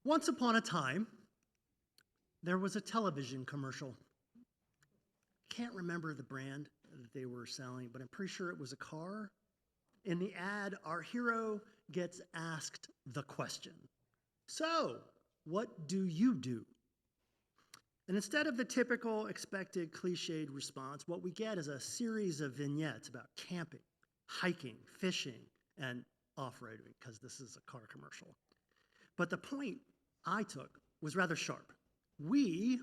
Once upon a time, there was a television commercial. Can't remember the brand that they were selling, but I'm pretty sure it was a car. In the ad, our hero gets asked the question, "So, what do you do?" And instead of the typical expected cliched response, what we get is a series of vignettes about camping, hiking, fishing, and off-roading, because this is a car commercial. But the point I took was rather sharp. We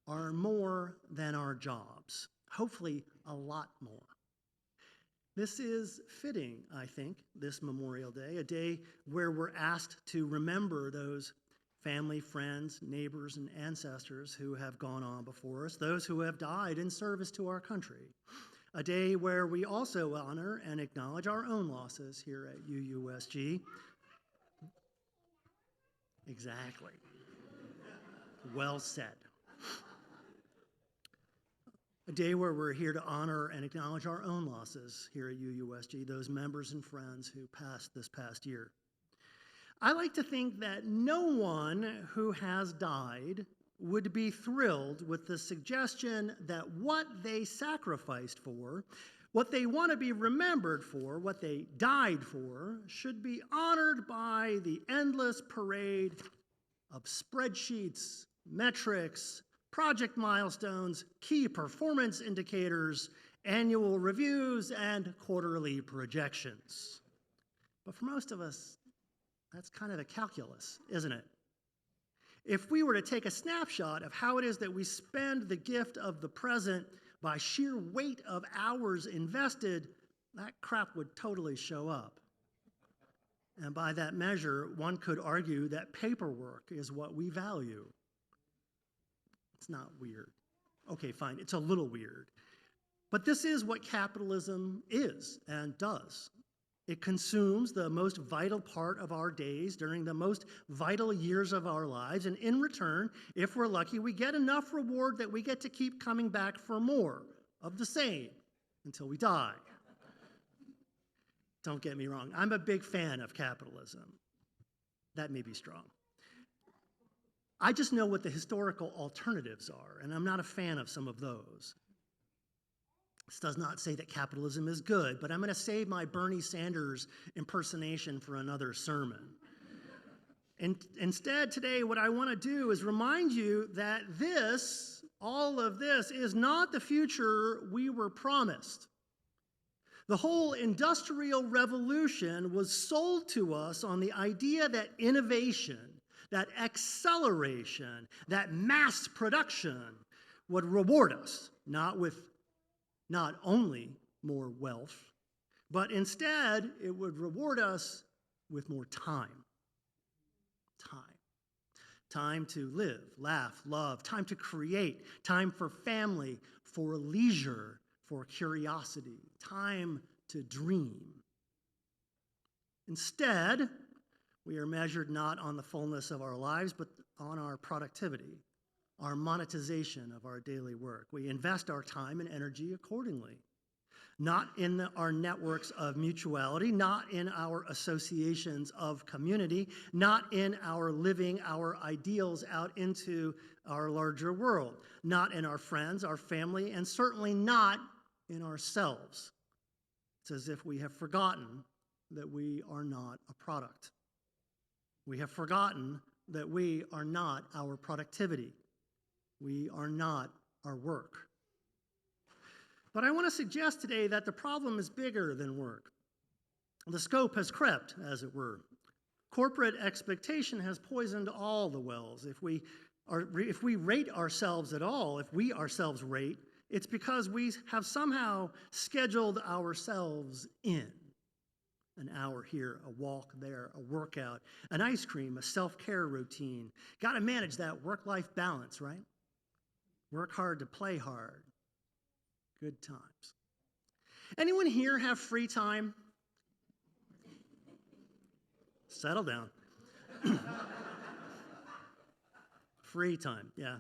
are more than our jobs, hopefully a lot more. This is fitting, I think, this Memorial Day, a day where we're asked to remember those family, friends, neighbors, and ancestors who have gone on before us, those who have died in service to our country. A day where we also honor and acknowledge our own losses here at UUSG. Exactly. Well said. A day where we're here to honor and acknowledge our own losses here at UUSG, those members and friends who passed this past year. I like to think that no one who has died would be thrilled with the suggestion that what they sacrificed for, what they want to be remembered for, what they died for, should be honored by the endless parade of spreadsheets, metrics, project milestones, key performance indicators, annual reviews, and quarterly projections. But for most of us, that's kind of the calculus, isn't it? If we were to take a snapshot of how it is that we spend the gift of the present by sheer weight of hours invested, that crap would totally show up. And by that measure, one could argue that paperwork is what we value. It's not weird. Okay, fine, it's a little weird. But this is what capitalism is and does. It consumes the most vital part of our days during the most vital years of our lives, and in return, if we're lucky, we get enough reward that we get to keep coming back for more of the same until we die. Don't get me wrong, I'm a big fan of capitalism. That may be strong. I just know what the historical alternatives are, and I'm not a fan of some of those. This does not say that capitalism is good, but I'm going to save my Bernie Sanders impersonation for another sermon. Instead, today, what I want to do is remind you that all of this, is not the future we were promised. The whole Industrial Revolution was sold to us on the idea that innovation, that acceleration, that mass production would reward us, not only more wealth, but instead it would reward us with more time. Time to live, laugh, love, time to create, time for family, for leisure, for curiosity, time to dream. Instead, we are measured not on the fullness of our lives, but on our productivity, our monetization of our daily work. We invest our time and energy accordingly, not in our networks of mutuality, not in our associations of community, not in our living our ideals out into our larger world, not in our friends, our family, and certainly not in ourselves. It's as if we have forgotten that we are not a product. We have forgotten that we are not our productivity. We are not our work. But I want to suggest today that the problem is bigger than work. The scope has crept, as it were. Corporate expectation has poisoned all the wells. If we rate ourselves at all, if we ourselves rate, it's because we have somehow scheduled ourselves in. An hour here, a walk there, a workout, an ice cream, a self-care routine. Got to manage that work-life balance, right? Work hard to play hard. Good times. Anyone here have free time? Settle down. Free time, yeah,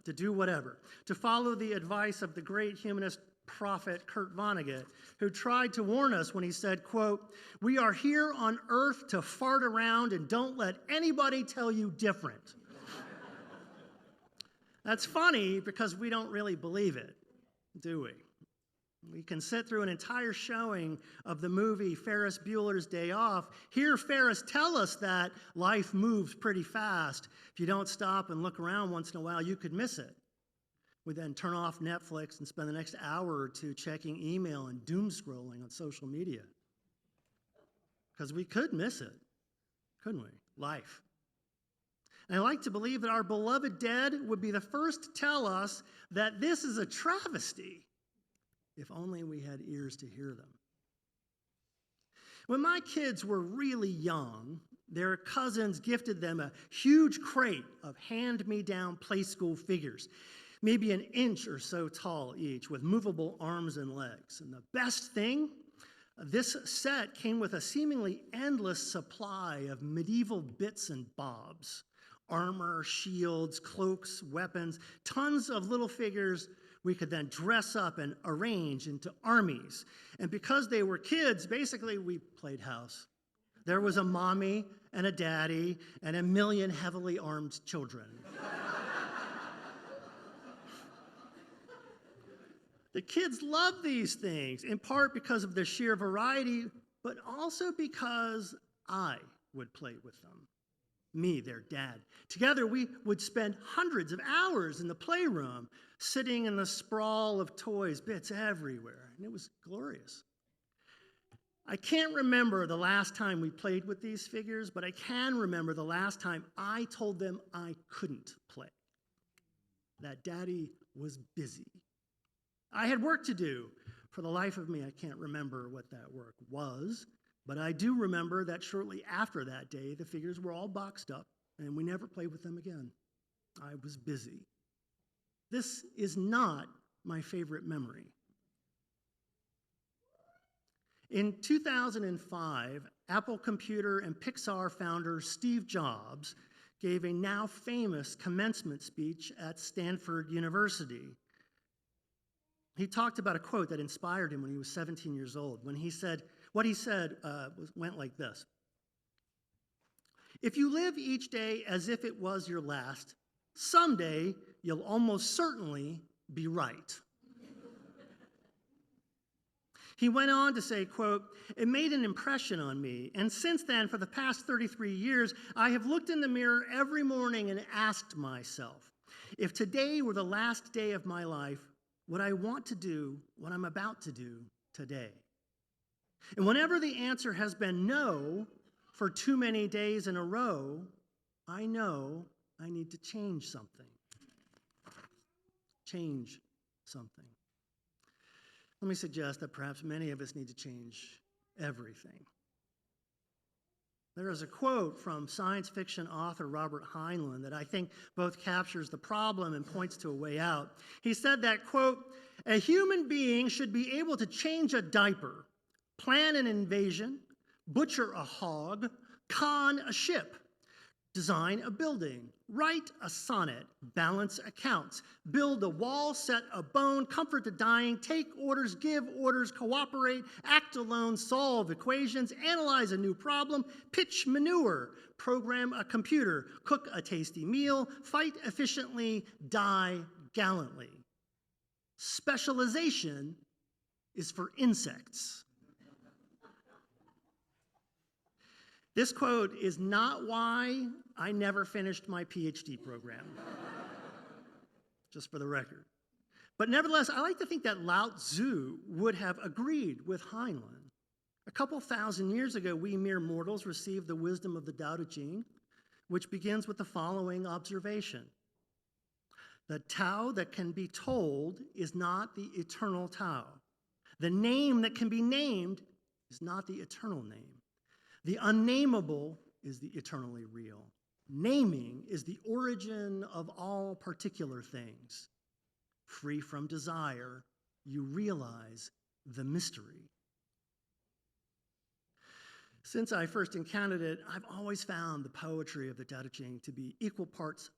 to do whatever. To follow the advice of the great humanist prophet Kurt Vonnegut, who tried to warn us when he said, quote, "We are here on earth to fart around and don't let anybody tell you different." That's funny because we don't really believe it, do we? We can sit through an entire showing of the movie Ferris Bueller's Day Off, hear Ferris tell us that life moves pretty fast. If you don't stop and look around once in a while, you could miss it. We then turn off Netflix and spend the next hour or two checking email and doom scrolling on social media. Because we could miss it, couldn't we? Life. And I like to believe that our beloved dead would be the first to tell us that this is a travesty, if only we had ears to hear them. When my kids were really young, their cousins gifted them a huge crate of hand-me-down play school figures, maybe an inch or so tall each, with movable arms and legs. And the best thing, this set came with a seemingly endless supply of medieval bits and bobs. Armor, shields, cloaks, weapons, tons of little figures we could then dress up and arrange into armies. And because they were kids, basically we played house. There was a mommy and a daddy and a million heavily armed children. The kids loved these things, in part because of their sheer variety, but also because I would play with them. Me, their dad. Together, we would spend hundreds of hours in the playroom, sitting in the sprawl of toys, bits everywhere, and it was glorious. I can't remember the last time we played with these figures, but I can remember the last time I told them I couldn't play, that Daddy was busy. I had work to do. For the life of me, I can't remember what that work was. But I do remember that shortly after that day, the figures were all boxed up, and we never played with them again. I was busy. This is not my favorite memory. In 2005, Apple Computer and Pixar founder Steve Jobs gave a now famous commencement speech at Stanford University. He talked about a quote that inspired him when he was 17 years old, when he said, what he said went like this: "If you live each day as if it was your last, someday you'll almost certainly be right." He went on to say, quote, "It made an impression on me, and since then, for the past 33 years, I have looked in the mirror every morning and asked myself, if today were the last day of my life, would I want to do what I'm about to do today? And whenever the answer has been no for too many days in a row, I know I need to change something. Change something." Let me suggest that perhaps many of us need to change everything. There is a quote from science fiction author Robert Heinlein that I think both captures the problem and points to a way out. He said that, quote, "A human being should be able to change a diaper, plan an invasion, butcher a hog, con a ship, design a building, write a sonnet, balance accounts, build a wall, set a bone, comfort the dying, take orders, give orders, cooperate, act alone, solve equations, analyze a new problem, pitch manure, program a computer, cook a tasty meal, fight efficiently, die gallantly. Specialization is for insects." This quote is not why I never finished my PhD program, just for the record. But nevertheless, I like to think that Lao Tzu would have agreed with Heinlein. A couple thousand years ago, we mere mortals received the wisdom of the Tao Te Ching, which begins with the following observation: the Tao that can be told is not the eternal Tao. The name that can be named is not the eternal name. The unnameable is the eternally real. Naming is the origin of all particular things. Free from desire, you realize the mystery. Since I first encountered it, I've always found the poetry of the Tao Te Ching to be equal parts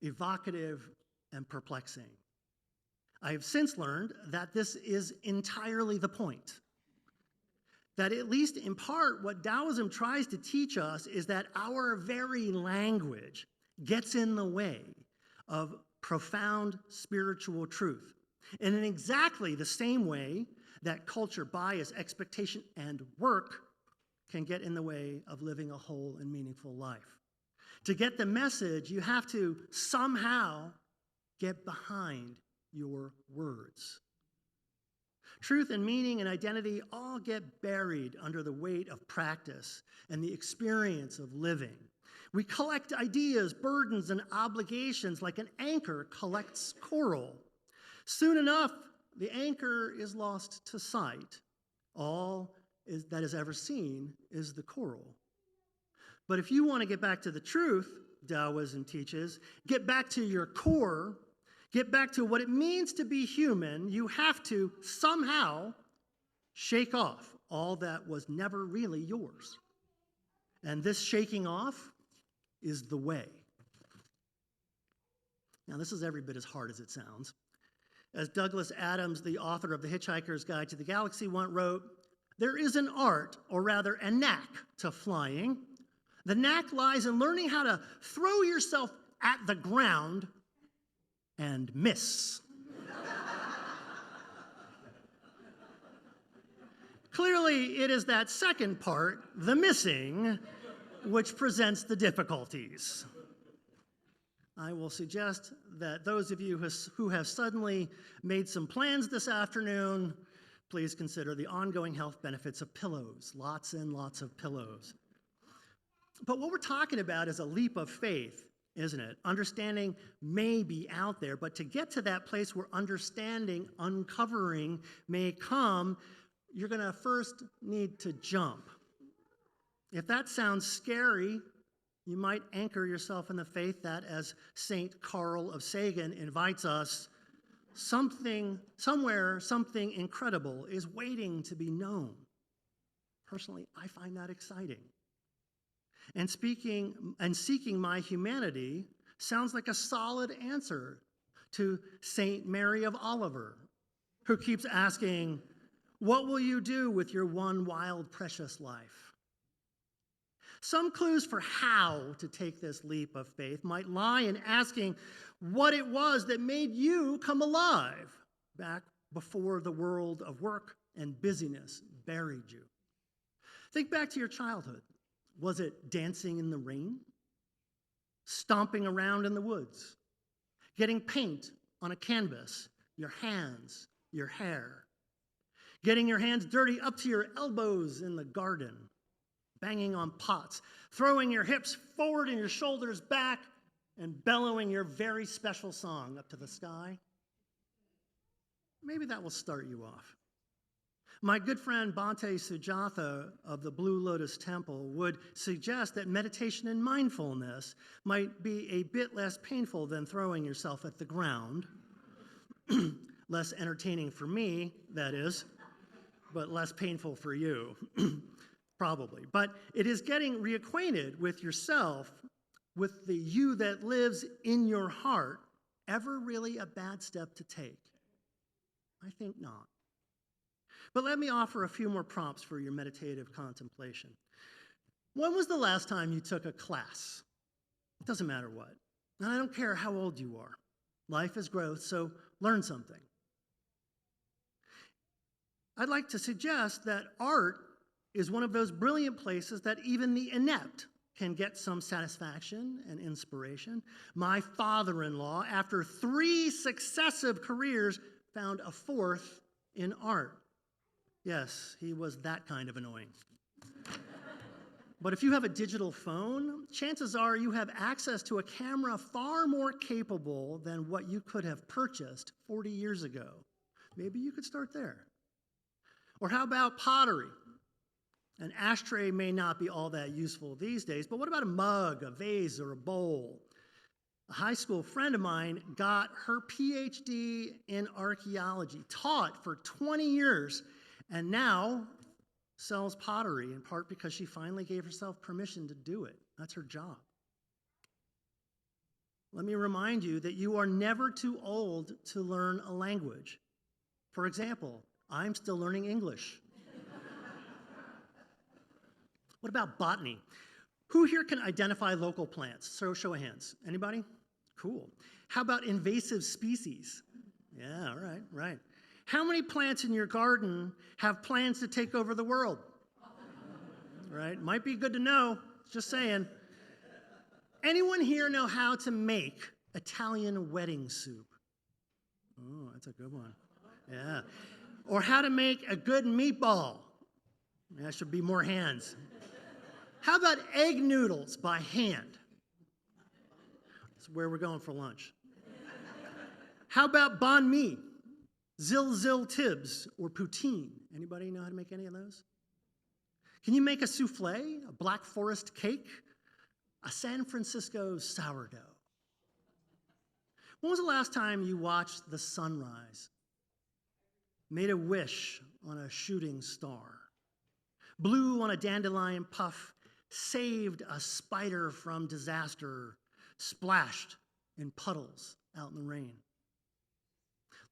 evocative and perplexing. I have since learned that this is entirely the point. That at least in part, what Taoism tries to teach us is that our very language gets in the way of profound spiritual truth. And in exactly the same way that culture, bias, expectation, and work can get in the way of living a whole and meaningful life. To get the message, you have to somehow get behind your words. Truth and meaning and identity all get buried under the weight of practice and the experience of living. We collect ideas, burdens, and obligations like an anchor collects coral. Soon enough, the anchor is lost to sight. All that is ever seen is the coral. But if you want to get back to the truth, Taoism teaches, get back to your core, get back to what it means to be human, you have to somehow shake off all that was never really yours. And this shaking off is the way. Now, this is every bit as hard as it sounds. As Douglas Adams, the author of The Hitchhiker's Guide to the Galaxy, once wrote, there is an art, or rather a knack, to flying. The knack lies in learning how to throw yourself at the ground and miss. Clearly, it is that second part, the missing, which presents the difficulties. I will suggest that those of you who have suddenly made some plans this afternoon, please consider the ongoing health benefits of pillows, lots and lots of pillows. But what we're talking about is a leap of faith, isn't it? Understanding may be out there, but to get to that place where understanding, uncovering may come, you're going to first need to jump. If that sounds scary, you might anchor yourself in the faith that, as St. Carl of Sagan invites us, somewhere, something incredible is waiting to be known. Personally, I find that exciting. And seeking my humanity sounds like a solid answer to St. Mary of Oliver, who keeps asking, what will you do with your one wild, precious life? Some clues for how to take this leap of faith might lie in asking what it was that made you come alive back before the world of work and busyness buried you. Think back to your childhood. Was it dancing in the rain? Stomping around in the woods? Getting paint on a canvas? Your hands, your hair? Getting your hands dirty up to your elbows in the garden? Banging on pots? Throwing your hips forward and your shoulders back and bellowing your very special song up to the sky? Maybe that will start you off. My good friend Bhante Sujatha of the Blue Lotus Temple would suggest that meditation and mindfulness might be a bit less painful than throwing yourself at the ground. Less entertaining for me, that is, but less painful for you, probably. But it is getting reacquainted with yourself, with the you that lives in your heart, ever really a bad step to take? I think not. But let me offer a few more prompts for your meditative contemplation. When was the last time you took a class? It doesn't matter what. And I don't care how old you are. Life is growth, so learn something. I'd like to suggest that art is one of those brilliant places that even the inept can get some satisfaction and inspiration. My father-in-law, after 3 successive careers, found a 4th in art. Yes, he was that kind of annoying. But if you have a digital phone, chances are you have access to a camera far more capable than what you could have purchased 40 years ago. Maybe you could start there. Or how about pottery? An ashtray may not be all that useful these days, but what about a mug, a vase, or a bowl? A high school friend of mine got her PhD in archaeology, taught for 20 years, and now sells pottery, in part because she finally gave herself permission to do it. That's her job. let me remind you that you are never too old to learn a language. For example, I'm still learning English. What about botany? Who here can identify local plants? So show of hands. Anybody? Cool. How about invasive species? Yeah, all right, right. How many plants in your garden have plans to take over the world? Right? Might be good to know, just saying. Anyone here know how to make Italian wedding soup? Oh, that's a good one. Yeah. Or how to make a good meatball? There should be more hands. How about egg noodles by hand? That's where we're going for lunch. How about banh mi, zil tibs, or poutine? Anybody know how to make any of those? Can you make a souffle, a Black Forest cake, a San Francisco sourdough? When was the last time you watched the sunrise, made a wish on a shooting star, blew on a dandelion puff, saved a spider from disaster, splashed in puddles out in the rain?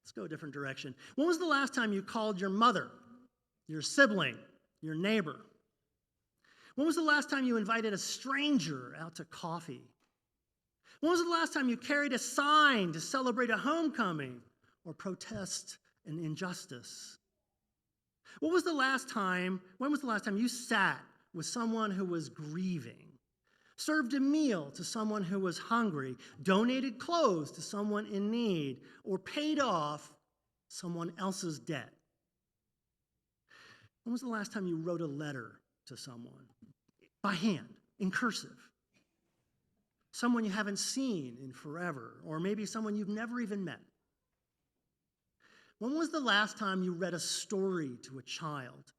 Let's go a different direction. When was the last time you called your mother, your sibling, your neighbor? When was the last time you invited a stranger out to coffee? When was the last time you carried a sign to celebrate a homecoming or protest an injustice? When was the last time you sat with someone who was grieving, served a meal to someone who was hungry, donated clothes to someone in need, or paid off someone else's debt? When was the last time you wrote a letter to someone by hand, in cursive? Someone you haven't seen in forever, or maybe someone you've never even met. When was the last time you read a story to a child?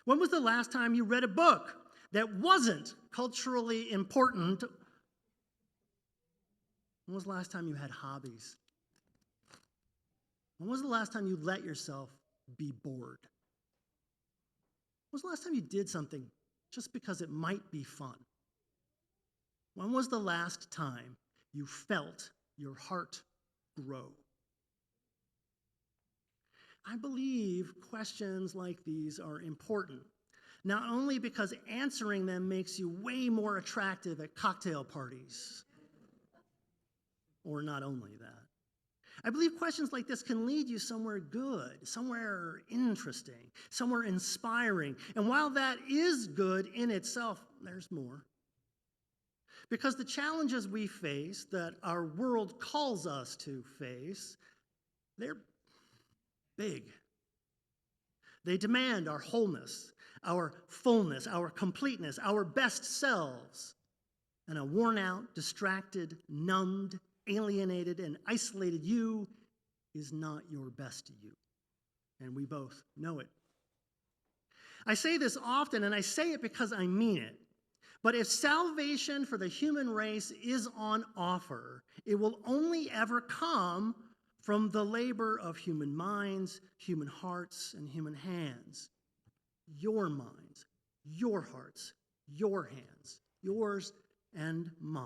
When was the last time you read a book that wasn't culturally important? When was the last time you had hobbies? When was the last time you let yourself be bored? When was the last time you did something just because it might be fun? When was the last time you felt your heart grow? I believe questions like these are important, not only because answering them makes you way more attractive at cocktail parties, or not only that. I believe questions like this can lead you somewhere good, somewhere interesting, somewhere inspiring. And while that is good in itself, there's more. Because the challenges we face, that our world calls us to face, they're big. They demand our wholeness, our fullness, our completeness, our best selves. And a worn out, distracted, numbed, alienated, and isolated you is not your best you. And we both know it. I say this often, and I say it because I mean it. But if salvation for the human race is on offer, it will only ever come from the labor of human minds, human hearts, and human hands. Your minds, your hearts, your hands, yours and mine.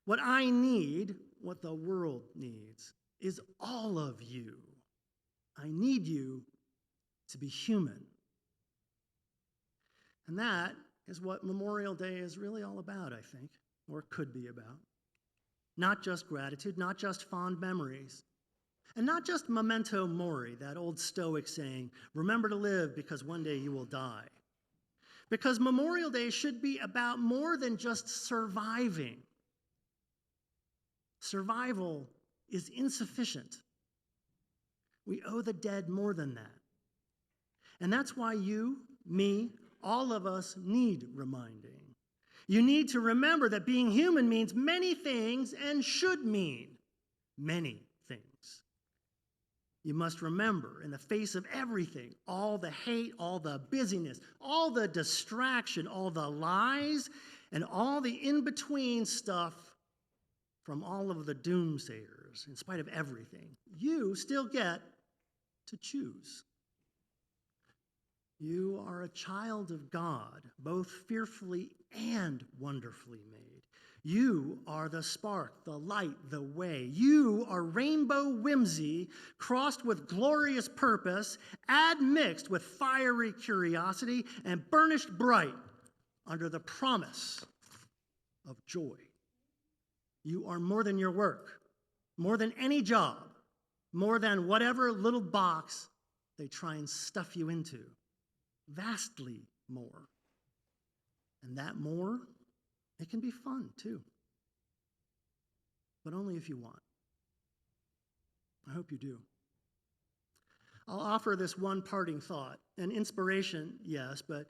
What I need, what the world needs, is all of you. I need you to be human. And that is what Memorial Day is really all about, I think, or could be about. Not just gratitude, not just fond memories, and not just memento mori, that old Stoic saying, remember to live because one day you will die. Because Memorial Day should be about more than just surviving. Survival is insufficient. We owe the dead more than that. And that's why you, me, all of us need reminding. You need to remember that being human means many things and should mean many things. You must remember, in the face of everything, all the hate, all the busyness, all the distraction, all the lies, and all the in-between stuff from all of the doomsayers, in spite of everything, you still get to choose. You are a child of God, both fearfully and wonderfully made. You are the spark, the light, the way. You are rainbow whimsy crossed with glorious purpose, admixed with fiery curiosity, and burnished bright under the promise of joy. You are more than your work, more than any job, more than whatever little box they try and stuff you into. Vastly more. And that more, it can be fun too. But only if you want. I hope you do. I'll offer this one parting thought. An inspiration, yes, but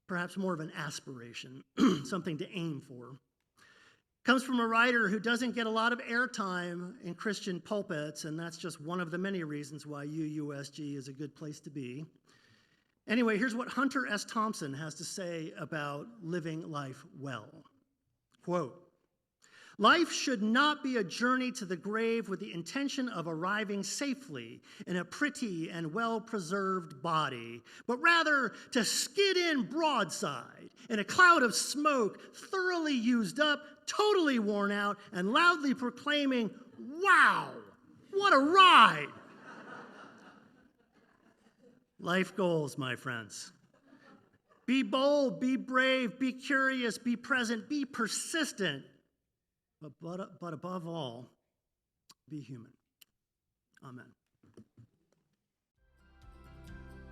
perhaps more of an aspiration, something to aim for. Comes from a writer who doesn't get a lot of airtime in Christian pulpits, and that's just one of the many reasons why UUSG is a good place to be. Anyway, here's what Hunter S. Thompson has to say about living life well. Quote, "Life should not be a journey to the grave with the intention of arriving safely in a pretty and well-preserved body, but rather to skid in broadside in a cloud of smoke, thoroughly used up, totally worn out, and loudly proclaiming, 'Wow, what a ride!'" Life goals, my friends. Be bold, be brave, be curious, be present, be persistent, but above all, be human. Amen.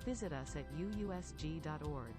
Visit us at uusg.org.